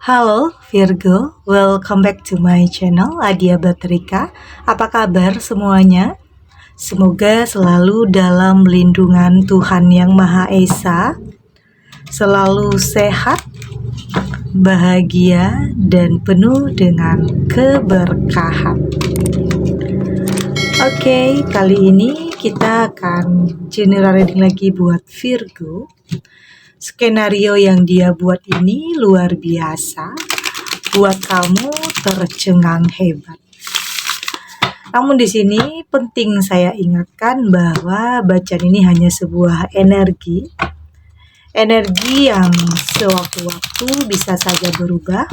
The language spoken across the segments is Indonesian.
Halo Virgo, welcome back to my channel Adia Batrika. Apa kabar semuanya? Semoga selalu dalam lindungan Tuhan Yang Maha Esa, selalu sehat, bahagia, dan penuh dengan keberkahan. Oke, kali ini kita akan general reading lagi buat Virgo. Skenario yang dia buat ini luar biasa, buat kamu tercengang hebat. Namun di sini penting saya ingatkan bahwa bacaan ini hanya sebuah energi yang sewaktu-waktu bisa saja berubah,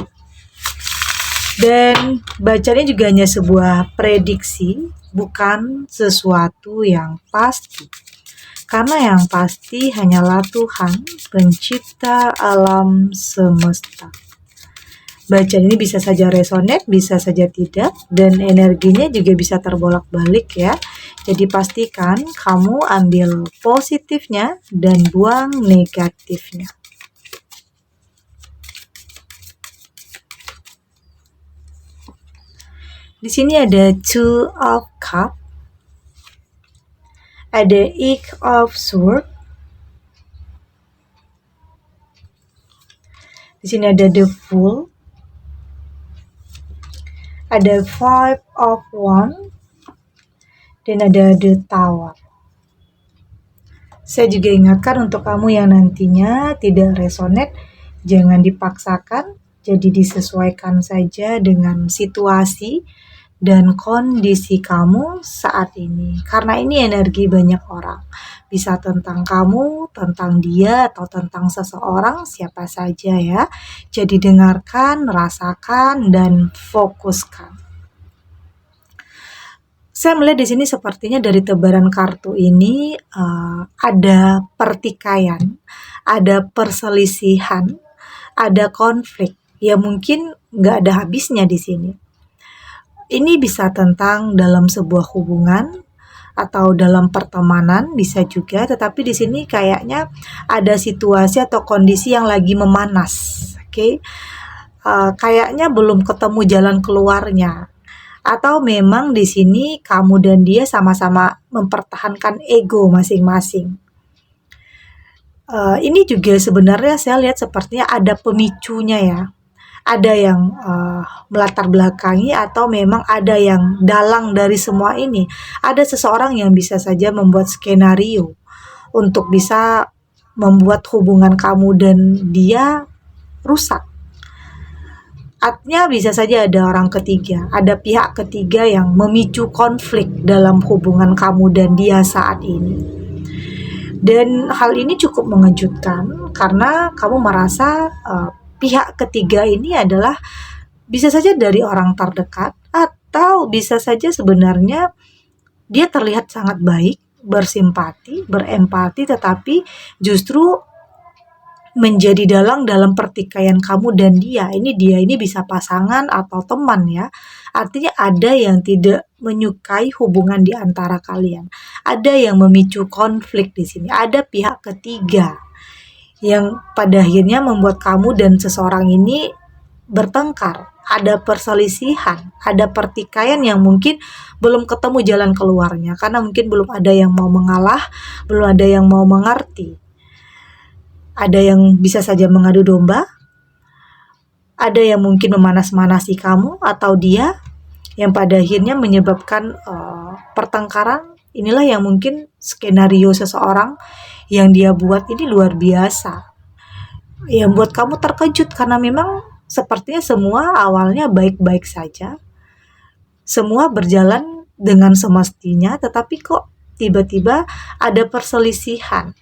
dan bacaannya juga hanya sebuah prediksi, bukan sesuatu yang pasti. Karena yang pasti hanyalah Tuhan, pencipta alam semesta. Bacaan ini bisa saja resonate, bisa saja tidak, dan energinya juga bisa terbolak-balik ya. Jadi pastikan kamu ambil positifnya dan buang negatifnya. Di sini ada Two of Cups, ada Eight of Swords. Di sini ada The Fool, ada Five of Wands, dan ada The Tower. Saya juga ingatkan untuk kamu yang nantinya tidak resonate, jangan dipaksakan, jadi disesuaikan saja dengan situasi dan kondisi kamu saat ini. Karena ini energi banyak orang. Bisa tentang kamu, tentang dia, atau tentang seseorang, siapa saja ya. Jadi dengarkan, rasakan, dan fokuskan. Saya melihat di sini sepertinya dari tebaran kartu ini ada pertikaian, ada perselisihan, ada konflik. Ya mungkin nggak ada habisnya di sini. Ini bisa tentang dalam sebuah hubungan atau dalam pertemanan, bisa juga, tetapi di sini kayaknya ada situasi atau kondisi yang lagi memanas. Oke. Kayaknya belum ketemu jalan keluarnya. Atau memang di sini kamu dan dia sama-sama mempertahankan ego masing-masing. Ini juga sebenarnya saya lihat sepertinya ada pemicunya ya. Ada yang melatar belakangi atau memang ada yang dalang dari semua ini. Ada seseorang yang bisa saja membuat skenario untuk bisa membuat hubungan kamu dan dia rusak. Artinya bisa saja ada orang ketiga, ada pihak ketiga yang memicu konflik dalam hubungan kamu dan dia saat ini. Dan hal ini cukup mengejutkan karena kamu merasa pihak ketiga ini adalah bisa saja dari orang terdekat, atau bisa saja sebenarnya dia terlihat sangat baik, bersimpati, berempati, tetapi justru menjadi dalang dalam pertikaian kamu dan dia. Dia ini bisa pasangan atau teman ya. Artinya ada yang tidak menyukai hubungan di antara kalian. Ada yang memicu konflik di sini. Ada pihak ketiga yang pada akhirnya membuat kamu dan seseorang ini bertengkar. Ada perselisihan, ada pertikaian yang mungkin belum ketemu jalan keluarnya. Karena mungkin belum ada yang mau mengalah, belum ada yang mau mengerti. Ada yang bisa saja mengadu domba, ada yang mungkin memanas-manasi kamu atau dia, yang pada akhirnya menyebabkan pertengkaran. Inilah yang mungkin skenario seseorang yang dia buat ini luar biasa. Yang buat kamu terkejut karena memang sepertinya semua awalnya baik-baik saja. Semua berjalan dengan semestinya, tetapi kok tiba-tiba ada perselisihan.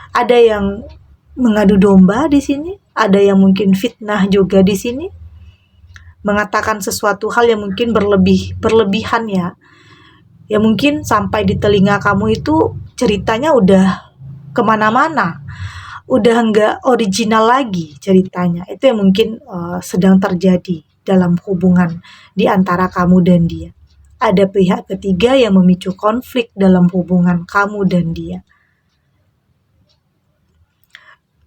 Ada yang mengadu domba di sini, ada yang mungkin fitnah juga di sini, mengatakan sesuatu hal yang mungkin berlebihan ya. Ya mungkin sampai di telinga kamu itu ceritanya udah kemana-mana, udah nggak original lagi ceritanya. Itu yang mungkin sedang terjadi dalam hubungan di antara kamu dan dia. Ada pihak ketiga yang memicu konflik dalam hubungan kamu dan dia.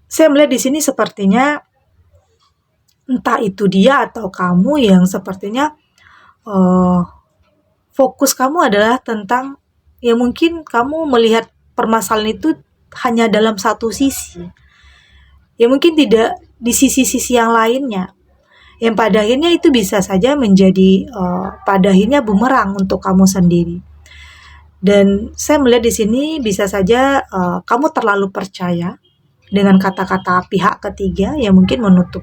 Saya melihat di sini sepertinya entah itu dia atau kamu yang sepertinya uh, fokus kamu adalah tentang ya mungkin kamu melihat permasalahan itu hanya dalam satu sisi, ya mungkin tidak di sisi-sisi yang lainnya, yang pada akhirnya itu bisa saja menjadi pada akhirnya bumerang untuk kamu sendiri. Dan saya melihat di sini bisa saja kamu terlalu percaya dengan kata-kata pihak ketiga yang mungkin menutup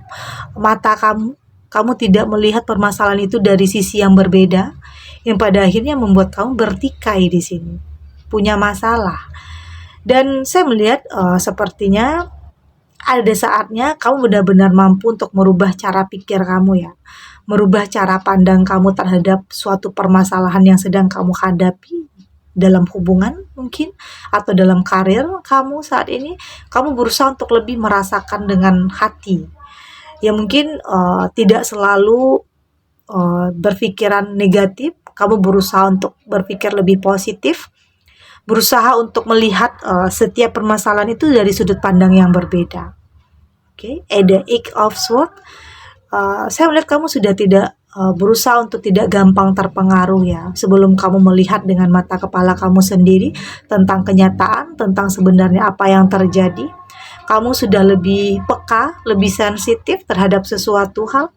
mata kamu. Kamu tidak melihat permasalahan itu dari sisi yang berbeda, yang pada akhirnya membuat kamu bertikai di sini, punya masalah. Dan saya melihat sepertinya ada saatnya kamu benar-benar mampu untuk merubah cara pikir kamu ya. Merubah cara pandang kamu terhadap suatu permasalahan yang sedang kamu hadapi dalam hubungan mungkin atau dalam karir kamu saat ini. Kamu berusaha untuk lebih merasakan dengan hati. Ya mungkin tidak selalu berpikiran negatif, kamu berusaha untuk berpikir lebih positif, berusaha untuk melihat setiap permasalahan itu dari sudut pandang yang berbeda. Oke, at the Eight of Swords, saya melihat kamu sudah tidak berusaha untuk tidak gampang terpengaruh ya. Sebelum kamu melihat dengan mata kepala kamu sendiri tentang kenyataan, tentang sebenarnya apa yang terjadi, kamu sudah lebih peka, lebih sensitif terhadap sesuatu hal.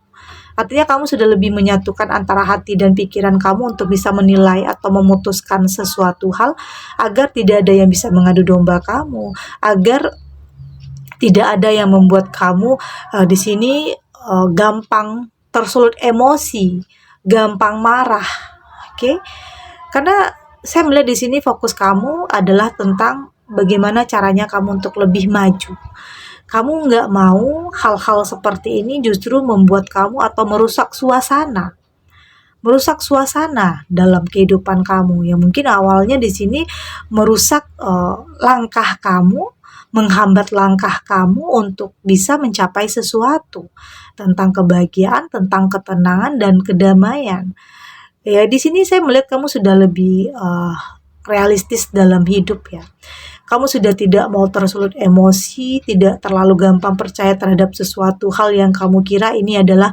Artinya kamu sudah lebih menyatukan antara hati dan pikiran kamu untuk bisa menilai atau memutuskan sesuatu hal agar tidak ada yang bisa mengadu domba kamu, agar tidak ada yang membuat kamu di sini gampang tersulut emosi, gampang marah. Oke? Karena saya melihat di sini fokus kamu adalah tentang bagaimana caranya kamu untuk lebih maju. Kamu nggak mau hal-hal seperti ini justru membuat kamu atau merusak suasana. Merusak suasana dalam kehidupan kamu. Yang mungkin awalnya di sini merusak langkah kamu, menghambat langkah kamu untuk bisa mencapai sesuatu tentang kebahagiaan, tentang ketenangan dan kedamaian. Ya, di sini saya melihat kamu sudah lebih realistis dalam hidup ya. Kamu sudah tidak mau tersulut emosi, tidak terlalu gampang percaya terhadap sesuatu hal yang kamu kira ini adalah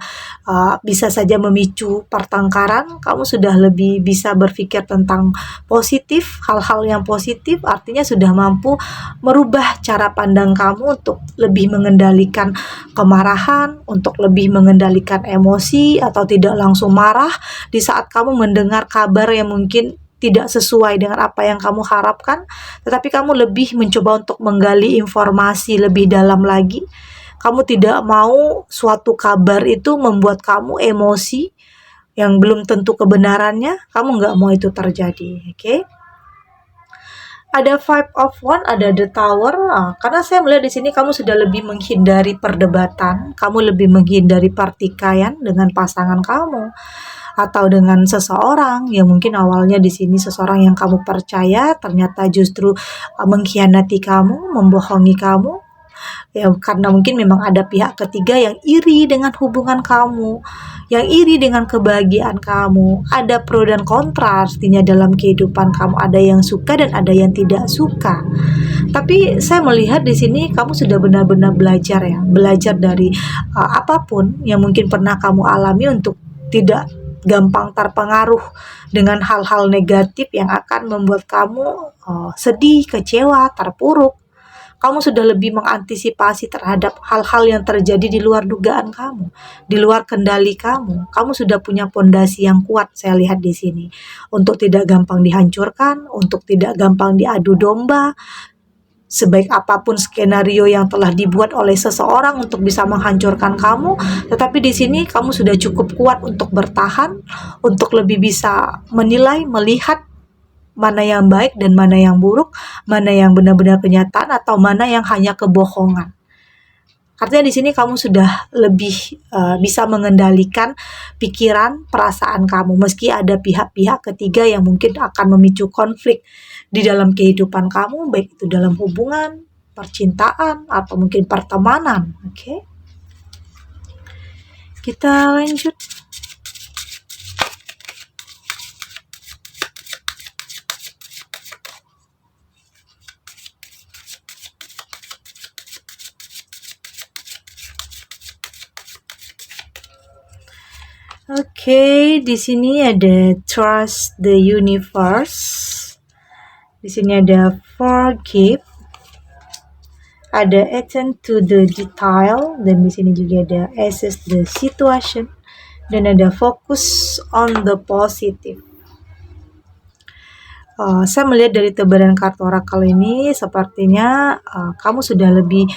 bisa saja memicu pertengkaran. Kamu sudah lebih bisa berpikir tentang positif, hal-hal yang positif, artinya sudah mampu merubah cara pandang kamu untuk lebih mengendalikan kemarahan, untuk lebih mengendalikan emosi atau tidak langsung marah di saat kamu mendengar kabar yang mungkin tidak sesuai dengan apa yang kamu harapkan, tetapi kamu lebih mencoba untuk menggali informasi lebih dalam lagi. Kamu tidak mau suatu kabar itu membuat kamu emosi yang belum tentu kebenarannya, kamu nggak mau itu terjadi, oke? Ada Five of Wands, ada The Tower. Karena saya melihat di sini kamu sudah lebih menghindari perdebatan, kamu lebih menghindari pertikaian dengan pasangan kamu atau dengan seseorang yang mungkin awalnya di sini seseorang yang kamu percaya ternyata justru mengkhianati kamu, membohongi kamu. Ya, karena mungkin memang ada pihak ketiga yang iri dengan hubungan kamu, yang iri dengan kebahagiaan kamu. Ada pro dan kontra artinya dalam kehidupan kamu, ada yang suka dan ada yang tidak suka. Tapi saya melihat di sini kamu sudah benar-benar belajar ya, belajar dari apapun yang mungkin pernah kamu alami untuk tidak gampang terpengaruh dengan hal-hal negatif yang akan membuat kamu sedih, kecewa, terpuruk. Kamu sudah lebih mengantisipasi terhadap hal-hal yang terjadi di luar dugaan kamu, di luar kendali kamu. Kamu sudah punya fondasi yang kuat, saya lihat di sini, untuk tidak gampang dihancurkan, untuk tidak gampang diadu domba. Sebaik apapun skenario yang telah dibuat oleh seseorang untuk bisa menghancurkan kamu, tetapi di sini kamu sudah cukup kuat untuk bertahan, untuk lebih bisa menilai, melihat mana yang baik dan mana yang buruk, mana yang benar-benar kenyataan atau mana yang hanya kebohongan. Artinya di sini kamu sudah lebih bisa mengendalikan pikiran, perasaan kamu meski ada pihak-pihak ketiga yang mungkin akan memicu konflik di dalam kehidupan kamu, baik itu dalam hubungan, percintaan atau mungkin pertemanan. Oke. Kita lanjut. Oke, di sini ada trust the universe. Di sini ada forgive, ada attend to the detail, dan di sini juga ada assess the situation, dan ada focus on the positive. Saya melihat dari tebaran kartu orakel ini sepertinya kamu sudah lebih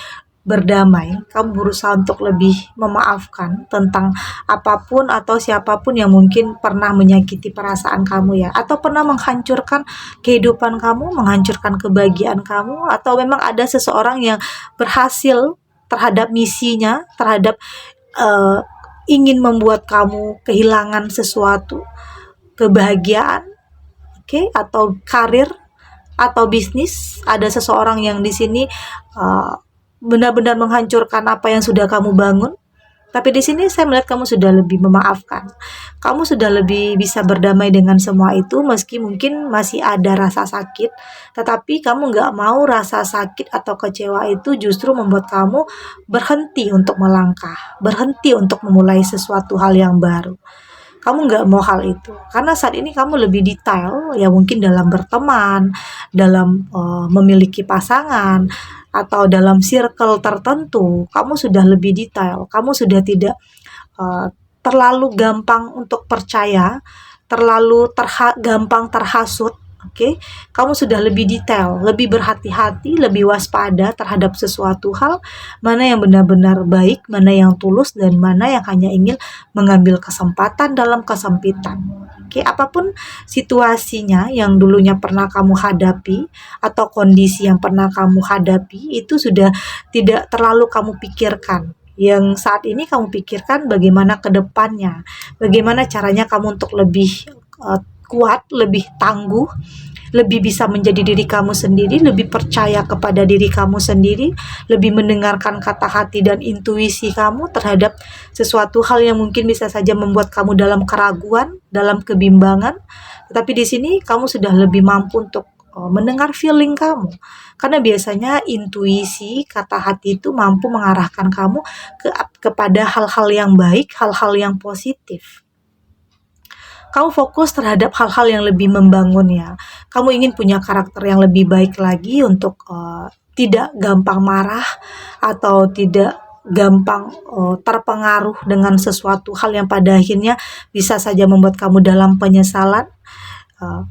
berdamai, kamu berusaha untuk lebih memaafkan tentang apapun atau siapapun yang mungkin pernah menyakiti perasaan kamu ya, atau pernah menghancurkan kehidupan kamu, menghancurkan kebahagiaan kamu, atau memang ada seseorang yang berhasil terhadap misinya, terhadap ingin membuat kamu kehilangan sesuatu, kebahagiaan, atau karir atau bisnis. Ada seseorang yang di sini benar-benar menghancurkan apa yang sudah kamu bangun. Tapi di sini saya melihat kamu sudah lebih memaafkan. Kamu sudah lebih bisa berdamai dengan semua itu, meski mungkin masih ada rasa sakit. Tetapi kamu nggak mau rasa sakit atau kecewa itu justru membuat kamu berhenti untuk melangkah, berhenti untuk memulai sesuatu hal yang baru. Kamu nggak mau hal itu, karena saat ini kamu lebih detail, ya mungkin dalam berteman, dalam memiliki pasangan, atau dalam circle tertentu, kamu sudah lebih detail, kamu sudah tidak terlalu gampang untuk percaya, terlalu gampang terhasut. Kamu sudah lebih detail, lebih berhati-hati, lebih waspada terhadap sesuatu hal, mana yang benar-benar baik, mana yang tulus, dan mana yang hanya ingin mengambil kesempatan dalam kesempitan. Apapun situasinya yang dulunya pernah kamu hadapi atau kondisi yang pernah kamu hadapi, itu sudah tidak terlalu kamu pikirkan. Yang saat ini kamu pikirkan bagaimana ke depannya, bagaimana caranya kamu untuk lebih kuat, lebih tangguh, lebih bisa menjadi diri kamu sendiri, lebih percaya kepada diri kamu sendiri, lebih mendengarkan kata hati dan intuisi kamu terhadap sesuatu hal yang mungkin bisa saja membuat kamu dalam keraguan, dalam kebimbangan. Tetapi di sini kamu sudah lebih mampu untuk mendengar feeling kamu, karena biasanya intuisi, kata hati itu mampu mengarahkan kamu kepada hal-hal yang baik, hal-hal yang positif. Kamu fokus terhadap hal-hal yang lebih membangun ya. Kamu ingin punya karakter yang lebih baik lagi untuk tidak gampang marah atau tidak gampang terpengaruh dengan sesuatu hal yang pada akhirnya bisa saja membuat kamu dalam penyesalan.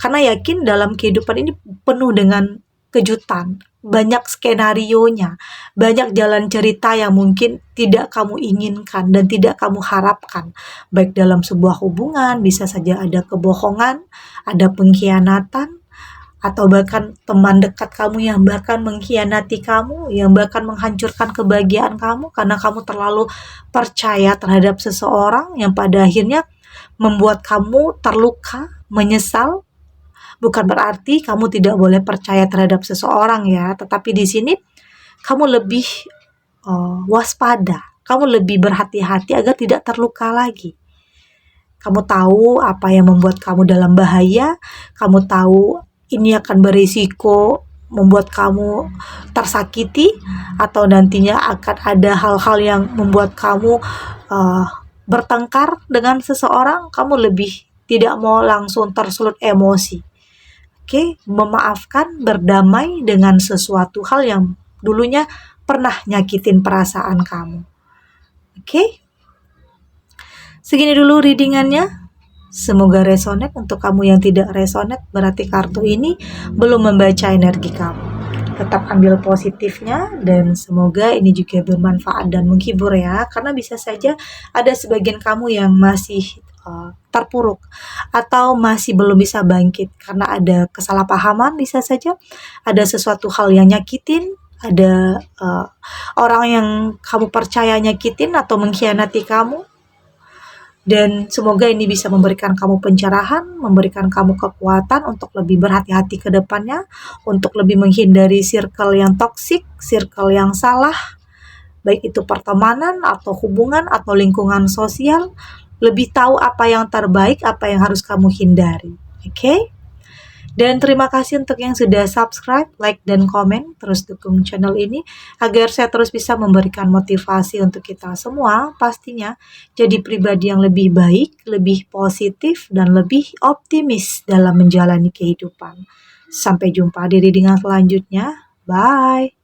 Karena yakin dalam kehidupan ini penuh dengan kejutan, banyak skenarionya, banyak jalan cerita yang mungkin tidak kamu inginkan dan tidak kamu harapkan. Baik dalam sebuah hubungan, bisa saja ada kebohongan, ada pengkhianatan, atau bahkan teman dekat kamu yang bahkan mengkhianati kamu, yang bahkan menghancurkan kebahagiaan kamu karena kamu terlalu percaya terhadap seseorang yang pada akhirnya membuat kamu terluka, menyesal. Bukan berarti kamu tidak boleh percaya terhadap seseorang ya, tetapi di sini kamu lebih waspada, kamu lebih berhati-hati agar tidak terluka lagi. Kamu tahu apa yang membuat kamu dalam bahaya, kamu tahu ini akan berisiko membuat kamu tersakiti, atau nantinya akan ada hal-hal yang membuat kamu bertengkar dengan seseorang. Kamu lebih tidak mau langsung tersulut emosi. Memaafkan, berdamai dengan sesuatu hal yang dulunya pernah nyakitin perasaan kamu. Segini dulu readingannya. Semoga resonate. Untuk kamu yang tidak resonate, berarti kartu ini belum membaca energi kamu. Tetap ambil positifnya, dan semoga ini juga bermanfaat dan menghibur ya, karena bisa saja ada sebagian kamu yang masih terpuruk atau masih belum bisa bangkit karena ada kesalahpahaman. Bisa saja ada sesuatu hal yang nyakitin, ada orang yang kamu percaya nyakitin atau mengkhianati kamu, dan semoga ini bisa memberikan kamu pencerahan, memberikan kamu kekuatan untuk lebih berhati-hati ke depannya, untuk lebih menghindari circle yang toksik, circle yang salah, baik itu pertemanan atau hubungan atau lingkungan sosial. Lebih tahu apa yang terbaik, apa yang harus kamu hindari. Dan terima kasih untuk yang sudah subscribe, like, dan komen. Terus dukung channel ini agar saya terus bisa memberikan motivasi untuk kita semua pastinya jadi pribadi yang lebih baik, lebih positif, dan lebih optimis dalam menjalani kehidupan. Sampai jumpa di readingan selanjutnya. Bye.